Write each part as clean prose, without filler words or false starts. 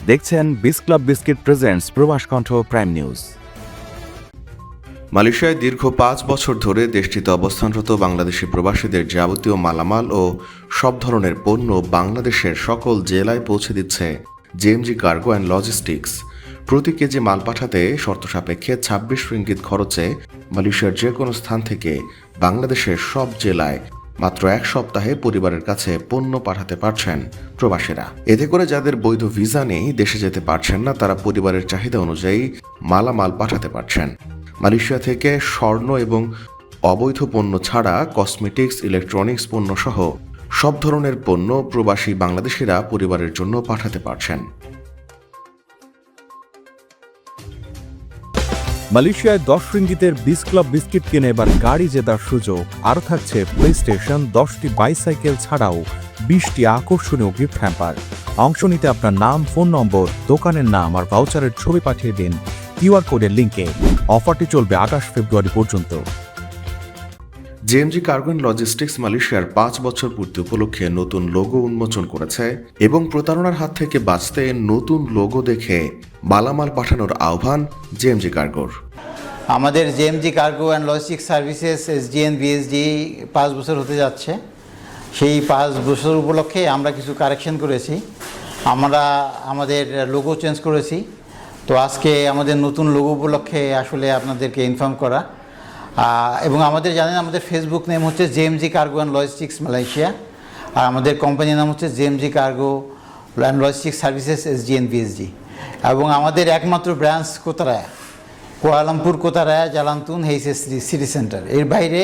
দেখছেন বিস club biscuit presents প্রবাস কণ্ঠ প্রাইম নিউজ। মালয়েশিয়ায় দীর্ঘ ৫ বছর ধরে দেশটিতে অবস্থানরত বাংলাদেশি প্রবাসীদের যাবতীয় মালামাল ও সব ধরনের পণ্য বাংলাদেশের সকল জেলায় পৌঁছে দিচ্ছে জেএমজি কার্গো অ্যান্ড লজিস্টিক্স। প্রতি কেজি মাল পাঠাতে শর্ত সাপেক্ষে ২৬ রিঙ্গিত খরচে মালয়েশিয়ার যে কোনো স্থান থেকে বাংলাদেশের সব জেলায় মাত্র এক সপ্তাহে পরিবারের কাছে পণ্য পাঠাতে পারছেন প্রবাসীরা। এতে করে যাদের বৈধ ভিসা নেই, দেশে যেতে পারছেন না, তারা পরিবারের চাহিদা অনুযায়ী মালামাল পাঠাতে পারছেন। মালয়েশিয়া থেকে স্বর্ণ এবং অবৈধ পণ্য ছাড়া কসমেটিক্স, ইলেকট্রনিক্স পণ্য সহ সব ধরনের পণ্য প্রবাসী বাংলাদেশিরা পরিবারের জন্য পাঠাতে পারছেন। মালয়েশিয়ায় ১০ রিঙ্গিতের বিস ক্লাব বিস্কিট কিনে এবার গাড়ি জেতার সুযোগ। আরও থাকছে প্লে স্টেশন, 10টি বাইসাইকেল ছাড়াও 20টি আকর্ষণীয় গিফট হ্যাম্পার। অংশ নিতে আপনার নাম, ফোন নম্বর, দোকানের নাম আর ভাউচারের ছবি পাঠিয়ে দিন কিউআর কোডের লিঙ্কে। অফারটি চলবে ২৮ ফেব্রুয়ারি পর্যন্ত। জেএমজি কার্গো অ্যান্ড লজিস্টিক্স মালয়েশিয়ার ৫ বছর পূর্তি উপলক্ষে নতুন লোগো উন্মোচন করেছে এবং প্রতারণার হাত থেকে বাঁচতে নতুন লোগো দেখে মালামাল পাঠানোর আহ্বান জেএমজি কার্গোর। আমাদের JMG cargo and logistics services SGN BSD ৫ বছর হতে যাচ্ছে। সেই ৫ বছর উপলক্ষে আমরা কিছু কারেকশন করেছি। আমরা আমাদের লোগো চেঞ্জ করেছি। তো আজকে আমাদের নতুন লোগো উপলক্ষে আসলে আপনাদেরকে ইনফর্ম করা। এবং আমাদের জানেন, আমাদের ফেসবুক নেম হচ্ছে JMG cargo and logistics Malaysia, আর আমাদের কোম্পানির নাম হচ্ছে JMG cargo and logistics services SGN BSD. এবং আমাদের একমাত্র branch Kotaraya, Kuala Lumpur Kotaraya, Jalan Tun, HSD city centre. এর বাইরে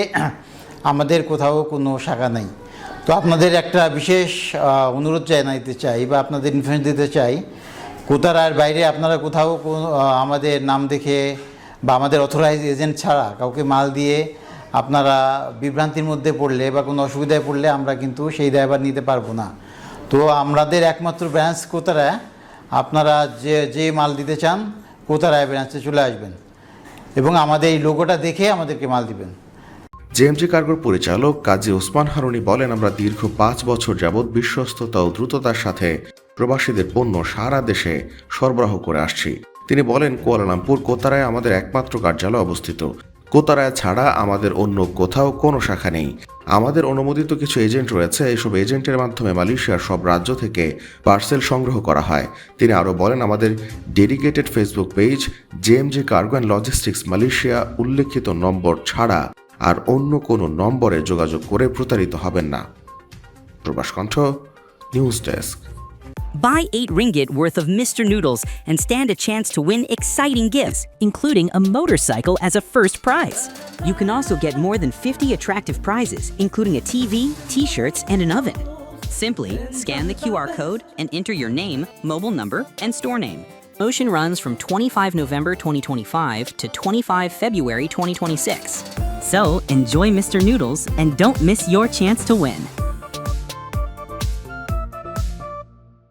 আমাদের কোথাও কোনো শাখা নেই। তো আপনাদের একটা বিশেষ অনুরোধ জানাইতে চাই বা আপনাদের ইনফরমেশন দিতে চাই, কোতারায়ার বাইরে আপনারা কোথাও আমাদের নাম দেখে বা আমাদের অথরাইজ এজেন্ট ছাড়া কাউকে মাল দিয়ে আপনারা বিভ্রান্তির মধ্যে পড়লে বা কোনো অসুবিধায় পড়লে আমরা কিন্তু সেই দায়ভার নিতে পারবো না। তো আমাদের একমাত্র ব্রাঞ্চ কোতারায়া। আপনারা যে মাল দিতে চান কোতারায়া ব্রাঞ্চে চলে আসবেন এবং আমাদের এই লোগোটা দেখে আমাদেরকে মাল দিবেন। জেএমজি কার্গোর পরিচালক কাজী ওসমান হারুনি বলেন, আমরা দীর্ঘ ৫ বছর যাবৎ বিশ্বস্ততা ও দ্রুততার সাথে প্রবাসীদের পণ্য সারা দেশে সরবরাহ করে আসছি। তিনি বলেন, কুয়ালালামপুর কোতারায় আমাদের একমাত্র কার্যালয় অবস্থিত। কোতারায় ছাড়া আমাদের অন্য কোথাও কোনো শাখা নেই। আমাদের অনুমোদিত কিছু এজেন্ট রয়েছে। এসব এজেন্টের মাধ্যমে মালয়েশিয়ার সব রাজ্য থেকে পার্সেল সংগ্রহ করা হয়। তিনি আরও বলেন, আমাদের dedicated Facebook page JMG cargo and logistics Malaysia উল্লেখিত নম্বর ছাড়া আর অন্য কোনো নম্বরে যোগাযোগ করে প্রতারিত হবেন না। প্রবাস কণ্ঠ news desk. Buy 8 ringgit worth of Mr. Noodles and stand a chance to win exciting gifts, including a motorcycle as a first prize. You can also get more than 50 attractive prizes, including a TV, t-shirts, and an oven. Simply scan the QR code and enter your name, mobile number, and store name. Promotion runs from 25 November 2025 to 25 February 2026. So enjoy Mr. Noodles and don't miss your chance to win.